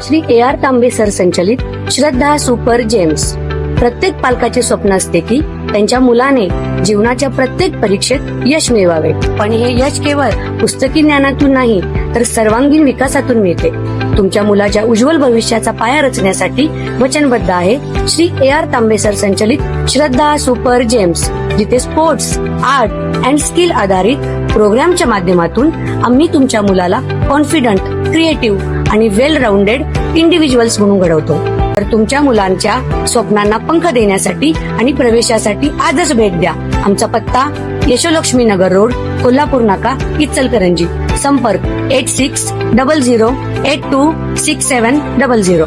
Shri AR तांबे sir संचलित श्रद्धा super gems. प्रत्येक पालकाचे स्वप्न असते की त्यांच्या मुलाने जीवनाच्या प्रत्येक परीक्षेत यश मिळवावे, पण हे यश केवळ पुस्तकी ज्ञानातून नाही तर सर्वांगीण विकासातून मिळते. तुमच्या मुलाच्या उज्ज्वल भविष्याचा पाया रचण्यासाठी वचनबद्ध आहे श्री AR तांबे सर संचलित श्रद्धा सुपर जेम्स, जिथे स्पोर्ट्स, आर्ट अँड स्किल आधारित प्रोग्रामच्या माध्यमातून आम्ही तुमच्या मुलाला कॉन्फिडंट, क्रिएटिव्ह आणि वेल राऊंडेड इंडिव्हिज्युअल्स म्हणून घडवतो. तर तुमच्या मुलांच्या स्वप्नांना पंख देण्यासाठी आणि प्रवेशासाठी आजच भेट द्या. आमचा पत्ता यशोलक्ष्मी नगर रोड, कोल्हापूर नाका, इचलकरंजी. संपर्क 8600826700.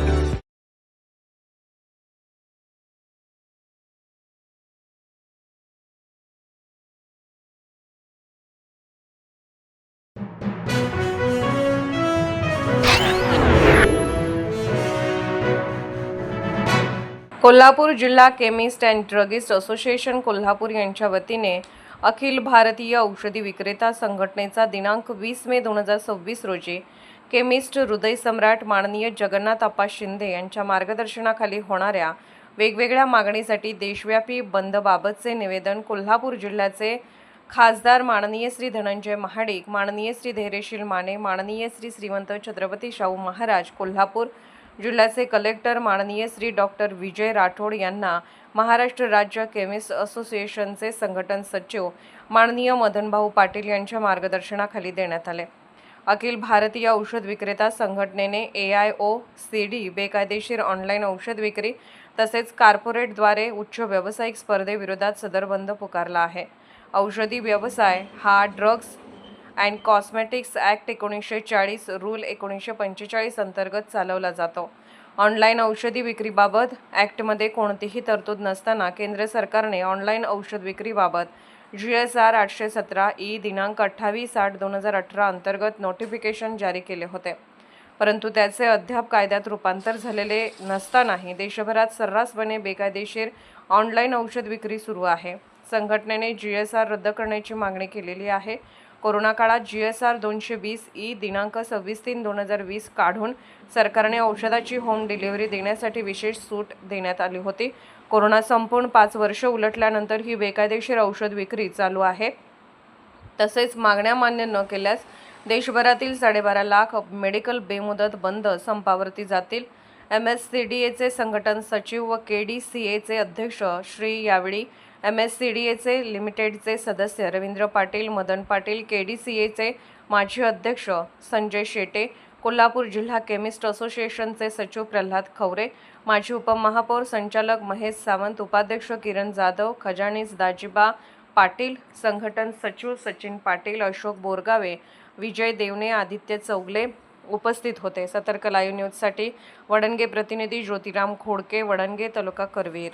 कोल्हापूर जिल्हा chemist and druggist association Kolhapur यांच्या वतीने अखिल भारतीय औषधी विक्रेता संघटनेचा दिनांक 20 मे 2026 रोजी केमिस्ट हृदय सम्राट माननीय जगन्नाथ अप्पा शिंदे यांच्या मार्गदर्शनाखाली होणाऱ्या वेगवेगळ्या मागणीसाठी देशव्यापी बंदबाबतचे निवेदन कोल्हापूर जिल्ह्याचे खासदार माननीय श्री धनंजय महाडिक, माननीय श्री धैर्यशील माने, माननीय श्री श्रीमंत छत्रपती शाहू महाराज कोल्हापूर जिल्ह्याचे कलेक्टर माननीय श्री डॉक्टर विजय राठोड यांना महाराष्ट्र राज्य केमिस्ट असोसिएशनचे संघटन सचिव माननीय मदनभाऊ पाटील यांच्या मार्गदर्शनाखाली देण्यात आले. अखिल भारतीय औषध विक्रेता संघटनेने AIOCD बेकायदेशीर ऑनलाईन औषध विक्री तसेच कॉर्पोरेटद्वारे उच्च व्यावसायिक स्पर्धेविरोधात सदर बंद पुकारला आहे. औषधी व्यवसाय हा drugs and cosmetics act 1940, rule 1945 अंतर्गत चालवला जातो. ऑनलाईन औषधी विक्रीबाबत ॲक्टमध्ये कोणतीही तरतूद नसताना केंद्र सरकारने ऑनलाईन औषध विक्रीबाबत GSR 817E दिनांक 28/8/2018 अंतर्गत नोटिफिकेशन जारी केले होते, परंतु त्याचे अद्याप कायद्यात रूपांतर झालेले नसतानाही देशभरात सर्रासपणे बेकायदेशीर ऑनलाईन औषध विक्री सुरू आहे. संघटनेने GSR रद्द करण्याची मागणी केलेली आहे. कोरोना काळात GSR 220E दिनांक 26/3/2020 काढून सरकारने औषधाची होम डिलिव्हरी देण्यासाठी विशेष सूट देण्यात आली होती. कोरोना संपून 5 वर्ष उलटल्यानंतर ही बेकायदेशीर औषध विक्री चालू आहे. तसेच मागण्या मान्य न केल्यास देशभरातील 12.5 लाख मेडिकल बेमुदत बंद संपावरती जातील. MSCDAचे संघटन सचिव व KDCAचे अध्यक्ष श्री यावेळी MSCDAचे लिमिटेडचे सदस्य रवींद्र पाटील, मदन पाटील, KDCAचे माजी अध्यक्ष संजय शेटे, कोल्हापूर जिल्हा केमिस्ट असोसिएशनचे सचिव प्रल्हाद खवरे, माजी उपमहापौर संचालक महेश सावंत, उपाध्यक्ष किरण जाधव, खजानीस दाजीबा पाटील, संघटन सचिव सचिन पाटील, अशोक बोरगावे, विजय देवणे, आदित्य चौगले उपस्थित होते. सतर्क लाईव्ह न्यूजसाठी वडणगे प्रतिनिधी ज्योतिराम खोडके, वडणगे, तालुका करवीर.